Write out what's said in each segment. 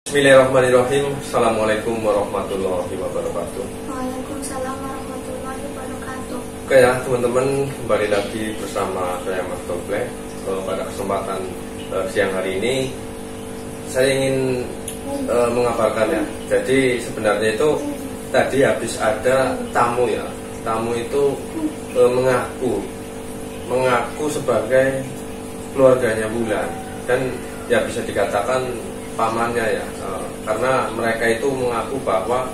Bismillahirrahmanirrahim. Assalamualaikum warahmatullahi wabarakatuh. Waalaikumsalam warahmatullahi wabarakatuh. Oke ya teman-teman, kembali lagi bersama saya Mas Toble. Pada kesempatan siang hari ini saya ingin mengabarkan ya. Jadi sebenarnya itu tadi habis ada tamu ya. Tamu itu mengaku sebagai keluarganya Wulan, dan ya bisa dikatakan pamannya ya, karena mereka itu mengaku bahwa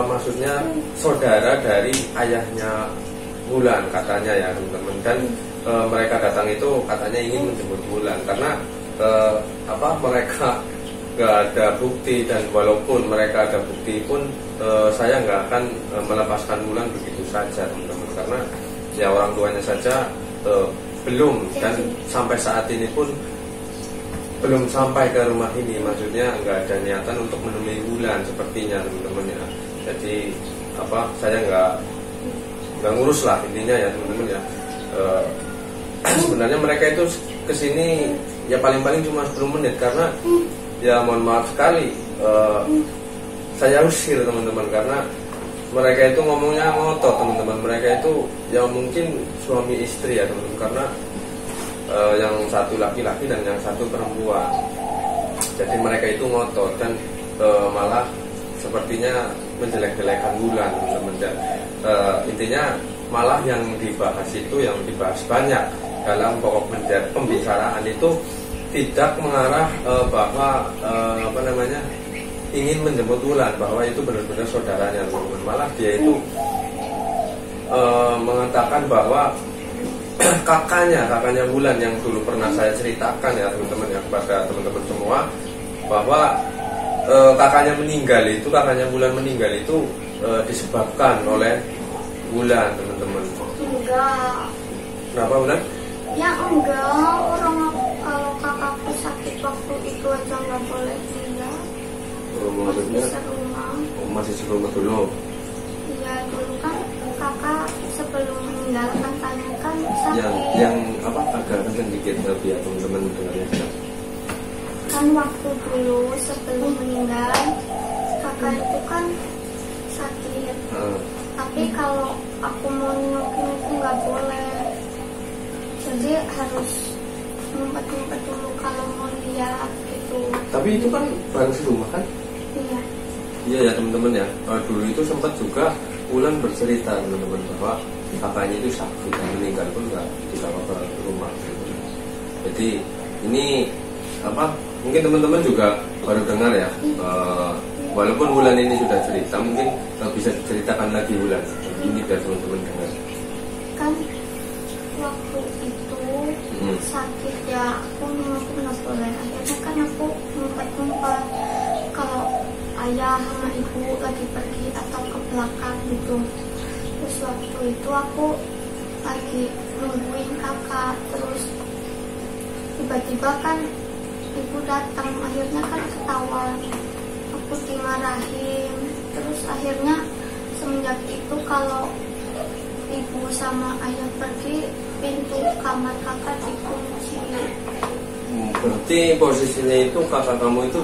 maksudnya saudara dari ayahnya Wulan katanya ya teman-teman. Dan mereka datang itu katanya ingin menjemput Wulan karena mereka nggak ada bukti, dan walaupun mereka ada bukti pun saya nggak akan melepaskan Wulan begitu saja teman-teman, karena ya orang tuanya saja belum, dan sampai saat ini pun belum sampai ke rumah ini. Maksudnya nggak ada niatan untuk menemui Wulan sepertinya teman-teman ya. Jadi saya nggak ngurus lah intinya ya teman-teman ya. Sebenarnya mereka itu kesini ya paling-paling cuma 10 menit, karena ya mohon maaf sekali saya usir teman-teman, karena mereka itu ngomongnya ngotot teman-teman. Mereka itu ya mungkin suami istri ya teman-teman, karena yang satu laki-laki dan yang satu perempuan. Jadi mereka itu ngotot dan malah sepertinya menjelek-jelekan Wulan teman-teman. Dan intinya malah yang dibahas banyak dalam pokok pembicaraan itu tidak mengarah bahwa ingin menjemput Wulan, bahwa itu benar-benar saudaranya teman-teman. Malah dia itu mengatakan bahwa kakaknya Wulan yang dulu pernah saya ceritakan ya teman-teman ya kepada teman-teman semua, bahwa kakaknya Wulan meninggal itu disebabkan oleh Wulan teman-teman. Enggak. Kenapa Wulan? Ya enggak, orang kalau kakakku sakit waktu itu aja nggak boleh tinggal. Maksudnya masih serumah dulu. Iya, dulu kan kakak sebelum meninggal katanya kan sakit. Yang agak kencang dikit biar teman-teman dengarnya. Kan waktu dulu sebelum meninggal kakak itu kan sakit. Tapi kalau aku mau nengokin itu nggak boleh. Jadi harus ngumpet-ngumpet dulu kalau mau lihat gitu. Tapi itu kan bareng serumah kan? Iya. Iya ya teman-teman ya. Dulu itu sempat juga Wulan bercerita teman-teman bahwa kakaknya itu sakit dan meninggal pun nggak dibawa ke rumah. Jadi ini mungkin teman-teman juga baru dengar ya. Walaupun Wulan ini sudah cerita, mungkin bisa diceritakan lagi Wulan. Ini biar teman-teman dengar. Kan waktu itu sakit ya, aku nggak boleh. Akhirnya kan aku ngumpet-ngumpet kalau ayah sama ibu lagi pergi atau ke belakang gitu. Terus waktu itu aku lagi nungguin kakak, terus tiba-tiba kan ibu datang. Akhirnya kan ketahuan, aku dimarahin. Terus akhirnya semenjak itu kalau ibu sama ayah pergi, pintu kamar kakak dikunci. Berarti posisinya itu kakak kamu itu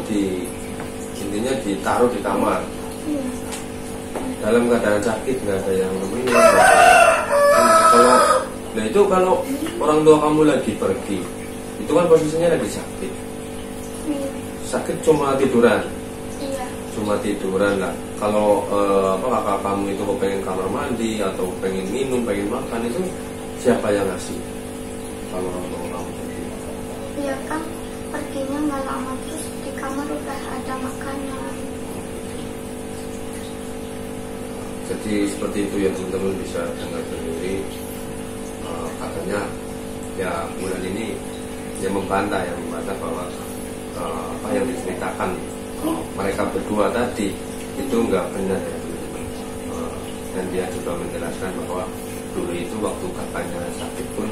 intinya ditaruh di kamar. Iya. Dalam keadaan sakit, nggak ada yang nemenin. Kalau orang tua kamu lagi pergi, itu kan posisinya lagi sakit. Iya. Sakit cuma tiduran. Iya. Cuma tiduran lah. Kalau kakak kamu itu pengen kamar mandi atau pengen minum, pengen makan, itu siapa yang ngasih? Kalau orang tua kamu pergi. Iya kan perginya nggak lama, terus di kamar udah ada makanan. Jadi seperti itu ya teman-teman, bisa dengar sendiri. Katanya ya Wulan ini dia membantah bahwa apa yang diceritakan mereka berdua tadi itu nggak benar ya teman-teman. Dan dia juga menjelaskan bahwa dulu itu waktu kakaknya sakit pun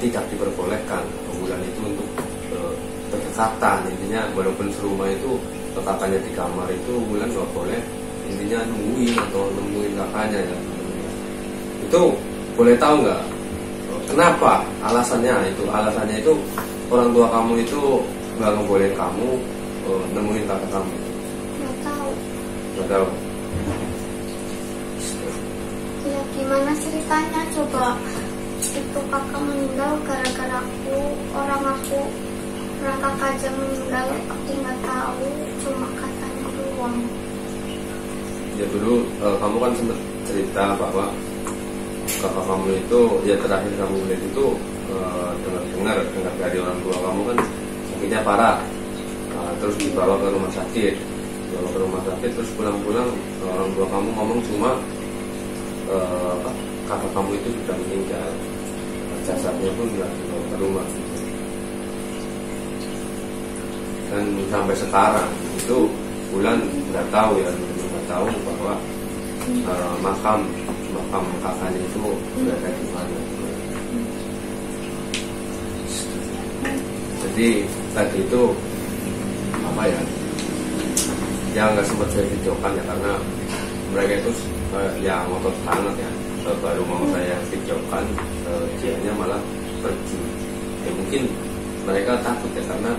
tidak diperbolehkan Wulan itu untuk berdekatan. Intinya walaupun serumah itu kakaknya di kamar itu, Wulan nggak boleh intinya nungguin atau nemuin kakaknya ya. Itu boleh tahu nggak kenapa alasannya itu orang tua kamu itu nggak ngebolehin kamu nemuin kakak kamu? Nggak tahu. Ya gimana ceritanya coba? Itu kakak meninggal gara-gara aku, orang kakak aja meninggal, aku nggak tahu, cuma katanya doang. Ya dulu kamu kan sempat cerita bahwa kakak kamu itu ya terakhir kamu lihat itu dengar dari orang tua kamu kan sakitnya parah, terus dibawa ke rumah sakit, terus pulang-pulang orang tua kamu ngomong cuma kakak kamu itu sudah meninggal, jasadnya pun nggak dibawa ke rumah gitu. Dan sampai sekarang itu Bulan nggak tahu ya, nggak tahu bahwa makam kakaknya itu berada di mana. Jadi tadi itu apa ya? Ya nggak sempat saya videokan ya karena mereka itu ya ngotot banget ya. Baru mau saya videokan, dianya malah pergi. Ya mungkin mereka takut ya karena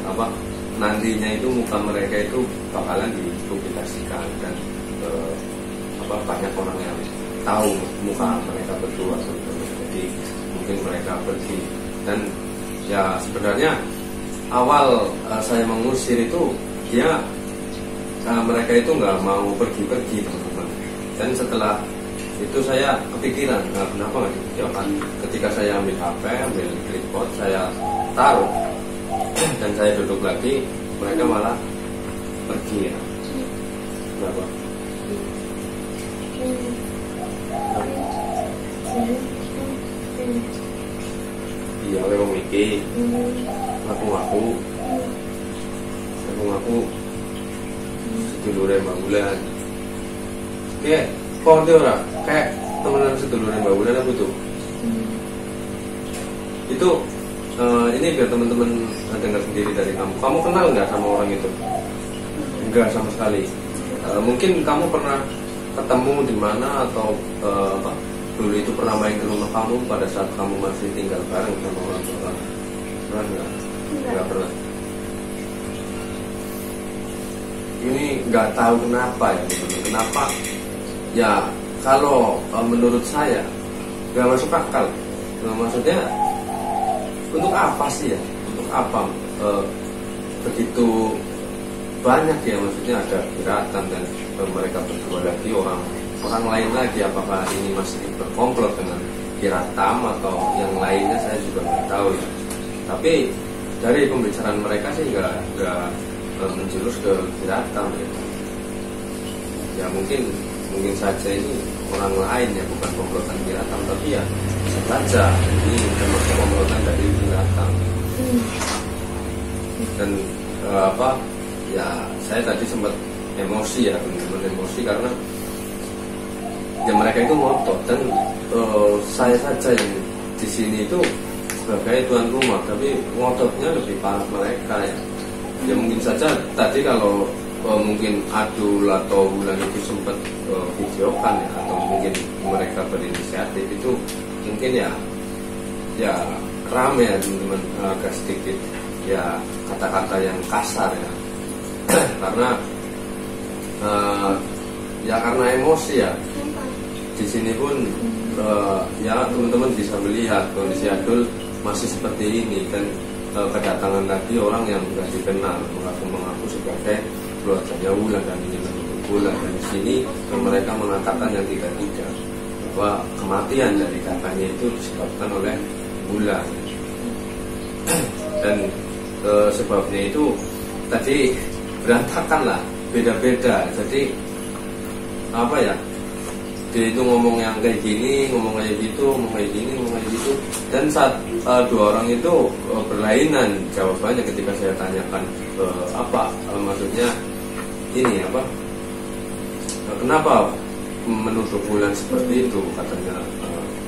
apa? Nantinya itu muka mereka itu bakalan dipublikasikan dan banyak orang yang tahu muka mereka berdua sebetulnya. Jadi mungkin mereka pergi. Dan ya sebenarnya awal saya mengusir itu mereka itu nggak mau pergi-pergi teman-teman. Dan setelah itu saya kepikiran, kenapa nggak divideokan? Ketika saya ambil HP, ambil tripod, saya taruh dan saya duduk lagi, mereka malah pergi ya. Kenapa? Iya, memang mikir. Ngaku sedulure Mbak Bulan. Kayak kok dia ora kayak temenan sedulure Mbak Bulan apa tuh? Itu ini biar teman-teman dengar sendiri dari kamu. Kamu kenal nggak sama orang itu? Enggak sama sekali. Mungkin kamu pernah ketemu di mana atau dulu itu pernah main ke rumah kamu pada saat kamu masih tinggal bareng sama orang tua kamu? Pernah nggak? Nggak pernah. Ini nggak tahu kenapa ya, kenapa? Ya kalau menurut saya nggak masuk akal. Maksudnya untuk apa sih ya? Untuk apa begitu banyak ya, maksudnya ada Kiratan dan mereka berdua lagi orang lain lagi, apakah ini masih berkomplot dengan Kiratam atau yang lainnya saya juga nggak tahu ya. Tapi dari pembicaraan mereka sih nggak menjurus ke Kiratam ya. Ya mungkin saja ini orang lain ya, bukan komplotan Kiratam, tapi ya bisa saja ini termasuk komplotan dari Kiratam. Dan ya saya tadi sempat emosi ya, teman-teman, emosi karena ya mereka itu ngotot dan saya saja yang di sini itu sebagai tuan rumah, tapi ngototnya lebih parah mereka ya. Ya mungkin saja tadi kalau mungkin Adul atau Bulan itu sempat videokan ya, atau mungkin mereka berinisiatif itu mungkin ya rame ya teman-teman, agak sedikit ya kata-kata yang kasar ya. Karena karena emosi ya. Di sini pun ya teman-teman bisa melihat kondisi Adul masih seperti ini, dan kedatangan tadi orang yang nggak dikenal mengaku sebagai keluarganya Bulan dan ingin menuntut Bulan, dan di sini mereka mengatakan yang tidak bahwa kematian dari kakaknya itu disebabkan oleh Bulan. Dan sebabnya itu tadi berantakan lah, beda-beda. Jadi apa ya, dia itu ngomong yang kayak gini, ngomong kayak gitu, ngomong kayak gini, ngomong kayak gitu. Dan saat dua orang itu berlainan jawabannya ketika saya tanyakan maksudnya ini kenapa menuduh Bulan seperti itu, katanya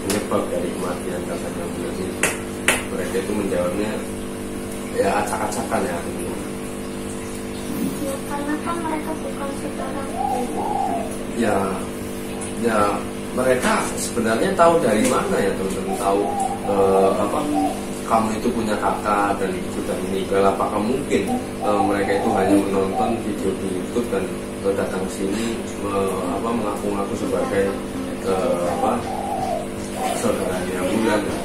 penyebab dari kematian katanya Bulan itu. Mereka itu menjawabnya ya acak-acakan ya. Ya karena kan mereka bukan saudara. Ya mereka sebenarnya tahu dari mana ya teman-teman, tahu apa kamu itu punya kakak dan sudah meninggal? Apakah mungkin mereka itu hanya menonton video di YouTube dan datang ke sini mengaku-ngaku sebagai saudaranya Wulan ya.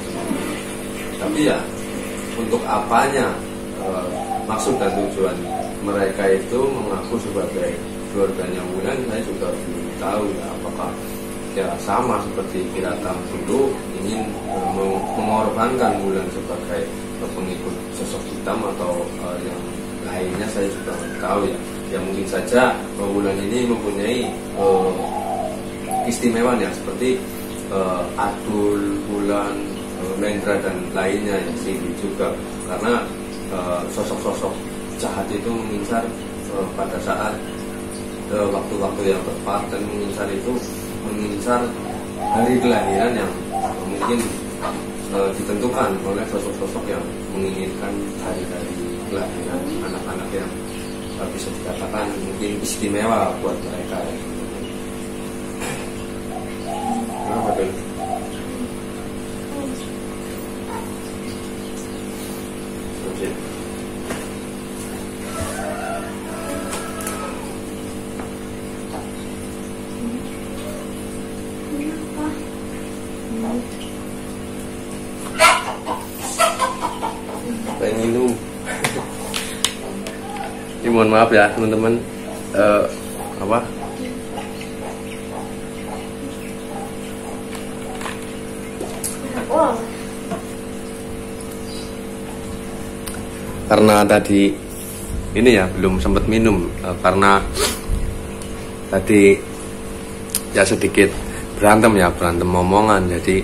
Tapi ya untuk apanya maksud dan tujuan mereka itu mengaku sebagai keluarganya Wulan, saya juga belum tahu ya. Apakah ya sama seperti Kirata dulu ingin mengorbankan Wulan sebagai pengikut sosok hitam, atau yang lainnya saya juga belum tahu ya. Ya mungkin saja Wulan ini mempunyai keistimewaan ya, seperti Adul, Wulan, Mendra dan lainnya yang sini juga, karena sosok-sosok jahat itu mengincar pada saat waktu-waktu yang tepat, dan mengincar hari kelahiran yang mungkin ditentukan oleh sosok-sosok yang menginginkan hari-hari kelahiran anak-anak yang bisa dikatakan mungkin istimewa buat mereka ya. Kenapa tuh? Minum. Ini mohon maaf ya teman-teman, karena tadi ini ya belum sempat minum, karena tadi ya sedikit berantem omongan, jadi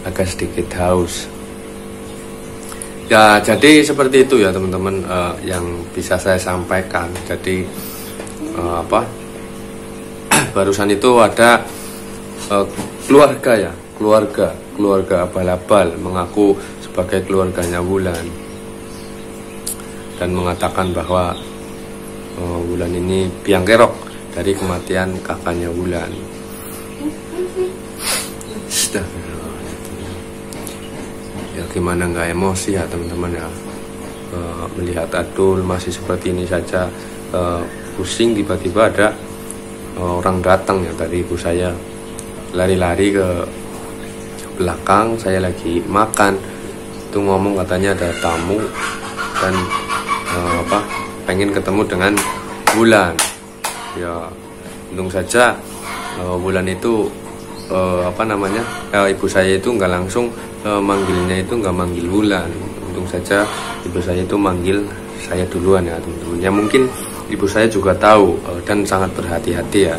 agak sedikit haus. Ya jadi seperti itu ya teman-teman, yang bisa saya sampaikan. Jadi barusan itu ada keluarga abal-abal mengaku sebagai keluarganya Wulan dan mengatakan bahwa Wulan ini biang kerok dari kematian kakaknya Wulan. Ya gimana nggak emosi ya teman-teman ya, melihat Adul masih seperti ini saja pusing. Tiba-tiba ada orang datang ya, tadi ibu saya lari-lari ke belakang, saya lagi makan itu ngomong katanya ada tamu dan pengen ketemu dengan Wulan. Ya untung saja Wulan itu ibu saya itu nggak langsung manggilnya, itu nggak manggil Wulan. Untung saja ibu saya itu manggil saya duluan ya teman-teman. Ya mungkin ibu saya juga tahu dan sangat berhati-hati ya.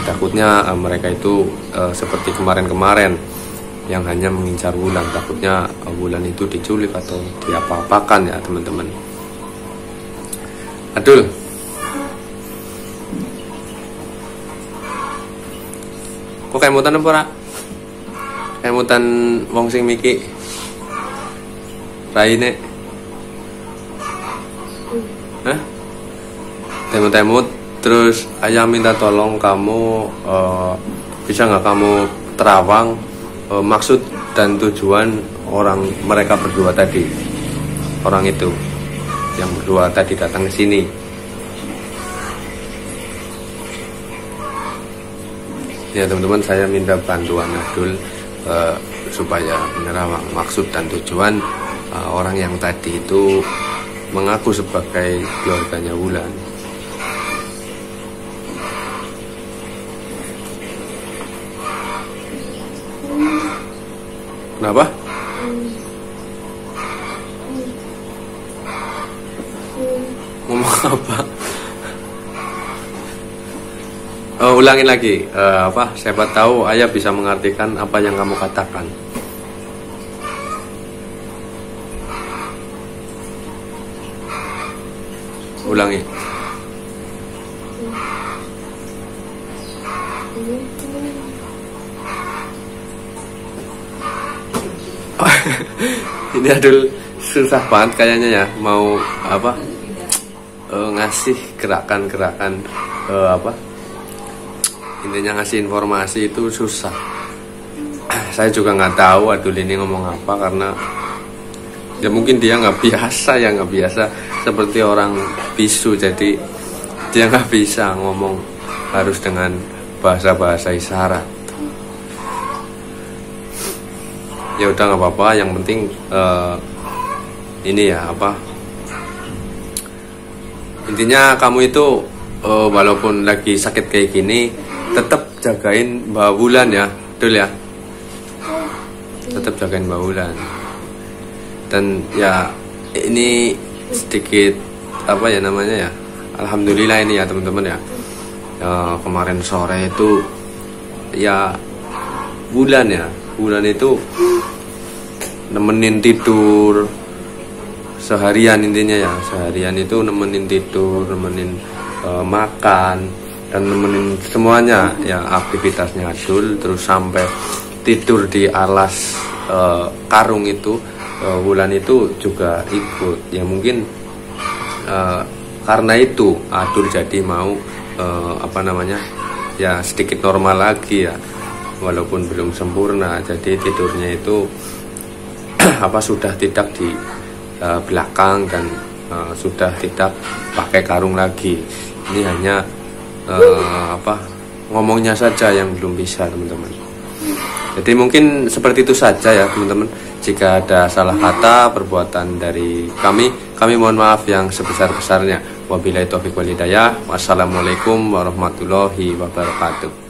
Takutnya mereka itu seperti kemarin-kemarin yang hanya mengincar Wulan. Takutnya Wulan itu diculik atau diapa-apakan ya teman-teman. Adul, kok kemutan apa ora? Kemutan wong sing miki raine. Hah? Temut-temut terus ayah minta tolong kamu, bisa nggak kamu terawang maksud dan tujuan mereka berdua tadi, orang itu yang berdua tadi datang ke sini. Ya teman-teman, saya minta bantuan Adul supaya menerawang maksud dan tujuan orang yang tadi itu mengaku sebagai keluarganya Wulan. Kenapa? Ngomong apa? Ulangin lagi, siapa tahu ayah bisa mengartikan apa yang kamu katakan. Ulangi. Ini Adul susah banget kayaknya ya, mau ngasih gerakan-gerakan intinya ngasih informasi itu susah. Saya juga nggak tahu Adul ini ngomong apa, karena ya mungkin dia nggak biasa seperti orang bisu, jadi dia nggak bisa ngomong harus dengan bahasa isyarat. Ya udah nggak apa-apa, yang penting ini ya apa, intinya kamu itu walaupun lagi sakit kayak gini tetap jagain Mbak Wulan ya, Dul ya, tetap jagain Mbak Wulan. Dan ya ini sedikit apa ya namanya ya, alhamdulillah ini ya teman-teman ya, kemarin sore itu ya Wulan itu nemenin tidur seharian, intinya ya seharian itu nemenin tidur, nemenin makan, dan nemenin semuanya ya aktivitasnya Adul. Terus sampai tidur di alas karung itu Wulan itu juga ikut. Ya mungkin karena itu Adul jadi mau apa namanya ya sedikit normal lagi ya, walaupun belum sempurna. Jadi tidurnya itu apa sudah tidak di belakang dan sudah tidak pakai karung lagi. Ini hanya apa ngomongnya saja yang belum bisa teman-teman. Jadi mungkin seperti itu saja ya teman-teman. Jika ada salah kata perbuatan dari kami mohon maaf yang sebesar-besarnya. Wabillahi taufiq wal hidayah. Wassalamualaikum warahmatullahi wabarakatuh.